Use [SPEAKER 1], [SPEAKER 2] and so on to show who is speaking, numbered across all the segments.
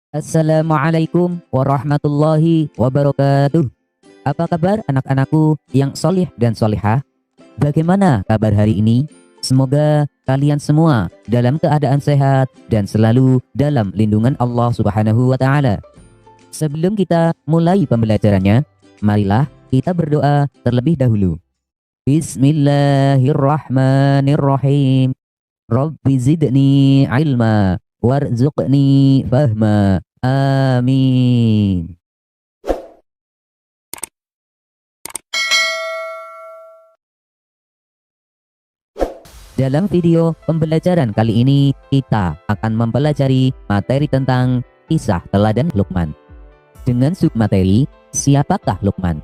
[SPEAKER 1] Assalamualaikum warahmatullahi wabarakatuh. Apa kabar anak-anakku yang solih dan solihah? Bagaimana kabar hari ini? Semoga kalian semua dalam keadaan sehat dan selalu dalam lindungan Allah Subhanahu wa Ta'ala. Sebelum kita mulai pembelajarannya, marilah kita berdoa terlebih dahulu. Bismillahirrahmanirrahim. Rabbi zidni ilma warzuqni fahma. Amin. Dalam video pembelajaran kali ini, kita akan mempelajari materi tentang kisah teladan Luqman. Dengan submateri, siapakah Luqman?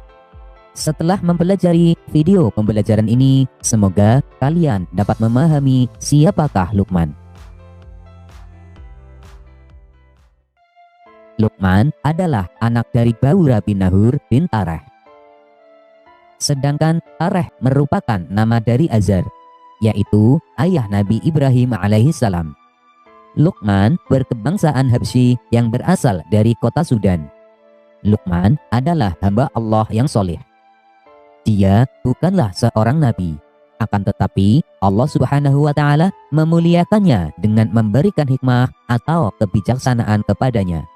[SPEAKER 1] Setelah mempelajari video pembelajaran ini, semoga kalian dapat memahami siapakah Luqman. Luqman adalah anak dari Baulah bin Nahur bin Tareh. Sedangkan Tareh merupakan nama dari Azar, yaitu ayah Nabi Ibrahim alaihissalam. Luqman berkebangsaan Habsyi yang berasal dari kota Sudan. Luqman adalah hamba Allah yang soleh. Dia bukanlah seorang nabi, akan tetapi Allah Subhanahu wa Ta'ala memuliakannya dengan memberikan hikmah atau kebijaksanaan kepadanya,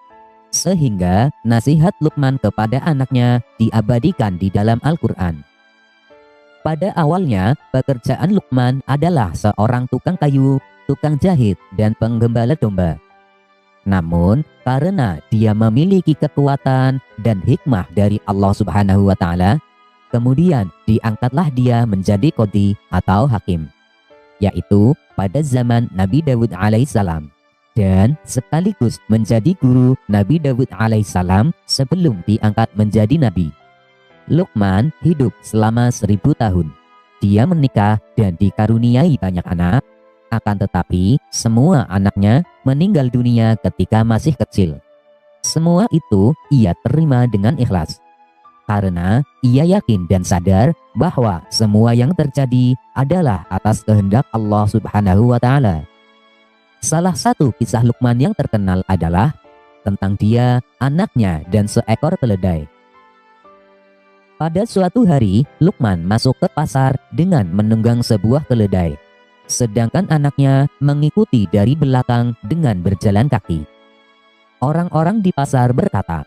[SPEAKER 1] sehingga nasihat Luqman kepada anaknya diabadikan di dalam Al-Quran. Pada awalnya, pekerjaan Luqman adalah seorang tukang kayu, tukang jahit, dan penggembala domba. Namun, karena dia memiliki kekuatan dan hikmah dari Allah Subhanahu wa Ta'ala, kemudian diangkatlah dia menjadi qadhi atau hakim, yaitu pada zaman Nabi Daud alaihissalam, dan sekaligus menjadi guru Nabi Daud alaihissalam sebelum diangkat menjadi nabi. Luqman hidup selama 1000 tahun. Dia menikah dan dikaruniai banyak anak, akan tetapi semua anaknya meninggal dunia ketika masih kecil. Semua itu ia terima dengan ikhlas, karena ia yakin dan sadar bahwa semua yang terjadi adalah atas kehendak Allah Subhanahu wa Ta'ala. Salah satu kisah Luqman yang terkenal adalah tentang dia, anaknya, dan seekor keledai. Pada suatu hari, Luqman masuk ke pasar dengan menunggang sebuah keledai, sedangkan anaknya mengikuti dari belakang dengan berjalan kaki. Orang-orang di pasar berkata,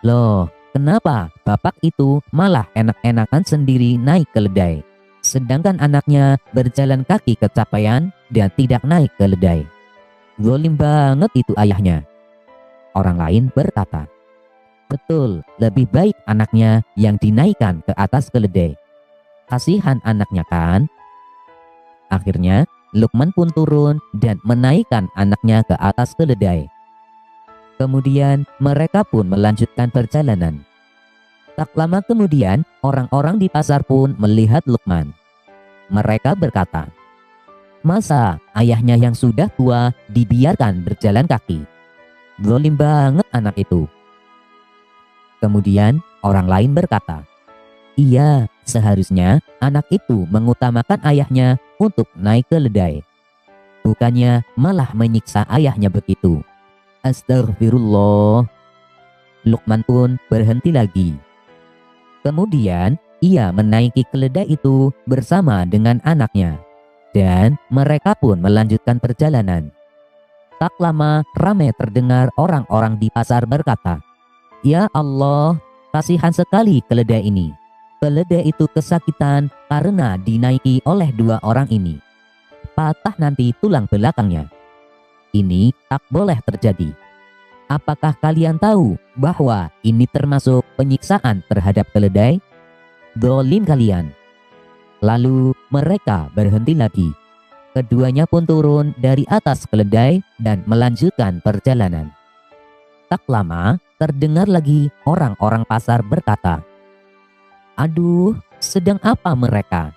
[SPEAKER 1] "Loh, kenapa bapak itu malah enak-enakan sendiri naik keledai, sedangkan anaknya berjalan kaki kecapean dan tidak naik keledai? Zalim banget itu ayahnya." Orang lain berkata, "Betul, lebih baik anaknya yang dinaikkan ke atas keledai. Kasihan anaknya kan?" Akhirnya, Luqman pun turun dan menaikkan anaknya ke atas keledai. Kemudian mereka pun melanjutkan perjalanan. Tak lama kemudian, orang-orang di pasar pun melihat Luqman. Mereka berkata, "Masa ayahnya yang sudah tua dibiarkan berjalan kaki? Zalim banget anak itu." Kemudian orang lain berkata, "Iya, seharusnya anak itu mengutamakan ayahnya untuk naik keledai, bukannya malah menyiksa ayahnya begitu." Astagfirullah. Luqman pun berhenti lagi. Kemudian ia menaiki keledai itu bersama dengan anaknya, dan mereka pun melanjutkan perjalanan. Tak lama ramai terdengar orang-orang di pasar berkata, "Ya Allah, kasihan sekali keledai ini. Keledai itu kesakitan karena dinaiki oleh dua orang ini. Patah nanti tulang belakangnya. Ini tak boleh terjadi. Apakah kalian tahu bahwa ini termasuk penyiksaan terhadap keledai? Zalim kalian." Lalu mereka berhenti lagi. Keduanya pun turun dari atas keledai dan melanjutkan perjalanan. Tak lama terdengar lagi orang-orang pasar berkata, "Aduh, sedang apa mereka?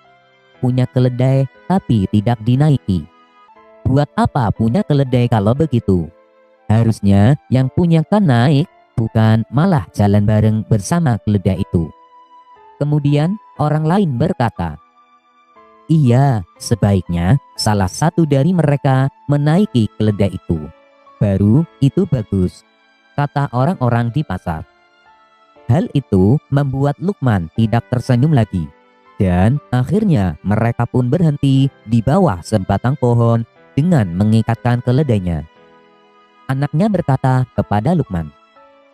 [SPEAKER 1] Punya keledai tapi tidak dinaiki. Buat apa punya keledai kalau begitu? Harusnya yang punya kan naik, bukan malah jalan bareng bersama keledai itu." Kemudian orang lain berkata, "Iya, sebaiknya salah satu dari mereka menaiki keledai itu. Baru itu bagus. kata orang-orang di pasar. Hal itu membuat Luqman tidak tersenyum lagi. Dan akhirnya mereka pun berhenti di bawah sebatang pohon dengan mengikatkan keledainya. Anaknya berkata kepada Luqman,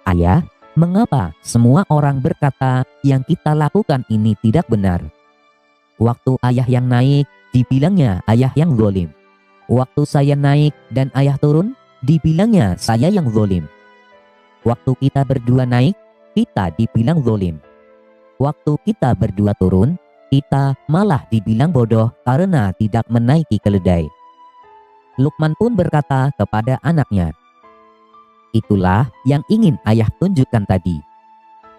[SPEAKER 1] "Ayah, mengapa semua orang berkata yang kita lakukan ini tidak benar? Waktu ayah yang naik, dibilangnya ayah yang zalim. Waktu saya naik dan ayah turun, dibilangnya saya yang zalim. Waktu kita berdua naik, kita dibilang zalim. Waktu kita berdua turun, kita malah dibilang bodoh karena tidak menaiki keledai." Luqman pun berkata kepada anaknya, "Itulah yang ingin ayah tunjukkan tadi.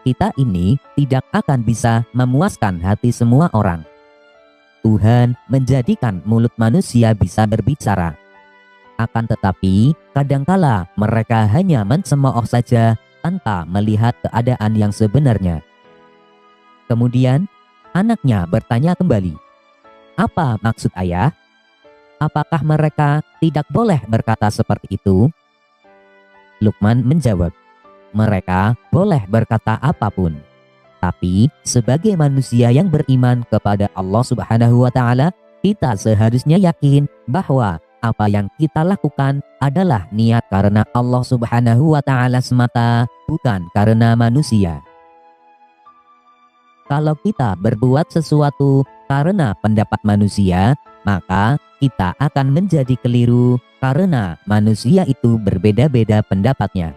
[SPEAKER 1] Kita ini tidak akan bisa memuaskan hati semua orang. Tuhan menjadikan mulut manusia bisa berbicara. Akan tetapi, kadangkala mereka hanya mencemooh saja tanpa melihat keadaan yang sebenarnya." Kemudian, anaknya bertanya kembali, "Apa maksud ayah? Apakah mereka tidak boleh berkata seperti itu?" Luqman menjawab, "Mereka boleh berkata apapun. Tapi sebagai manusia yang beriman kepada Allah Subhanahu wa Ta'ala, kita seharusnya yakin bahwa apa yang kita lakukan adalah niat karena Allah Subhanahu wa Ta'ala semata, bukan karena manusia. Kalau kita berbuat sesuatu karena pendapat manusia, maka kita akan menjadi keliru karena manusia itu berbeda-beda pendapatnya.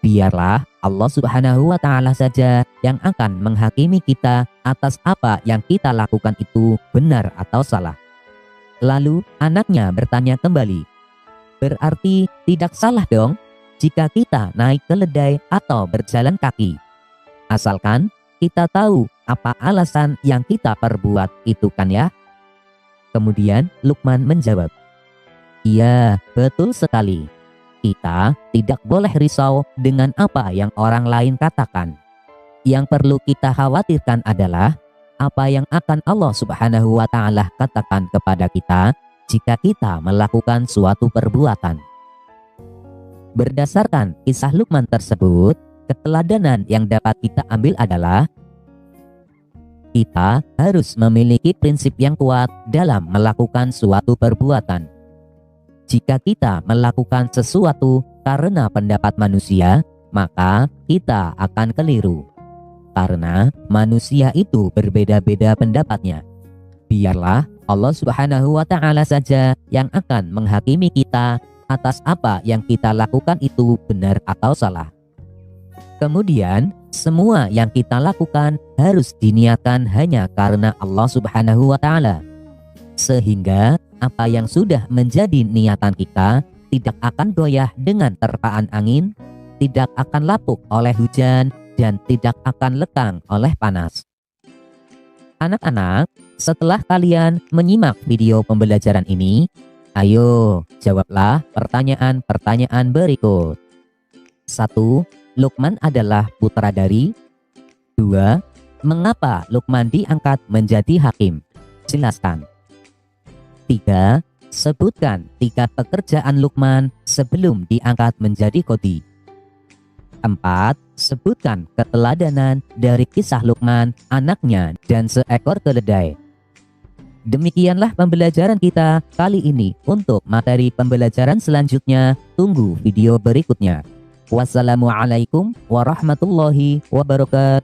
[SPEAKER 1] Biarlah Allah Subhanahu wa Ta'ala saja yang akan menghakimi kita atas apa yang kita lakukan itu benar atau salah." Lalu anaknya bertanya kembali, "Berarti tidak salah dong jika kita naik keledai atau berjalan kaki, asalkan kita tahu apa alasan yang kita perbuat itu, kan ya?" Kemudian Luqman menjawab, "Iya, betul sekali. Kita tidak boleh risau dengan apa yang orang lain katakan. Yang perlu kita khawatirkan adalah apa yang akan Allah Subhanahu wa Ta'ala katakan kepada kita jika kita melakukan suatu perbuatan." Berdasarkan kisah Luqman tersebut, keteladanan yang dapat kita ambil adalah kita harus memiliki prinsip yang kuat dalam melakukan suatu perbuatan. Jika kita melakukan sesuatu karena pendapat manusia, maka kita akan keliru. Karena manusia itu berbeda-beda pendapatnya. Biarlah Allah Subhanahu wa Ta'ala saja yang akan menghakimi kita atas apa yang kita lakukan itu benar atau salah. Kemudian, semua yang kita lakukan harus diniatkan hanya karena Allah Subhanahu wa Ta'ala. Sehingga apa yang sudah menjadi niatan kita tidak akan goyah dengan terpaan angin, tidak akan lapuk oleh hujan, dan tidak akan lekang oleh panas. Anak-anak, setelah kalian menyimak video pembelajaran ini, ayo jawablah pertanyaan-pertanyaan berikut. 1. Luqman adalah putra dari? 2. Mengapa Luqman diangkat menjadi hakim? Jelaskan. 3. Sebutkan 3 pekerjaan Luqman sebelum diangkat menjadi qadhi. 4. Sebutkan keteladanan dari kisah Luqman, anaknya, dan seekor keledai. Demikianlah pembelajaran kita kali ini. Untuk materi pembelajaran selanjutnya, tunggu video berikutnya. Wassalamualaikum warahmatullahi wabarakatuh.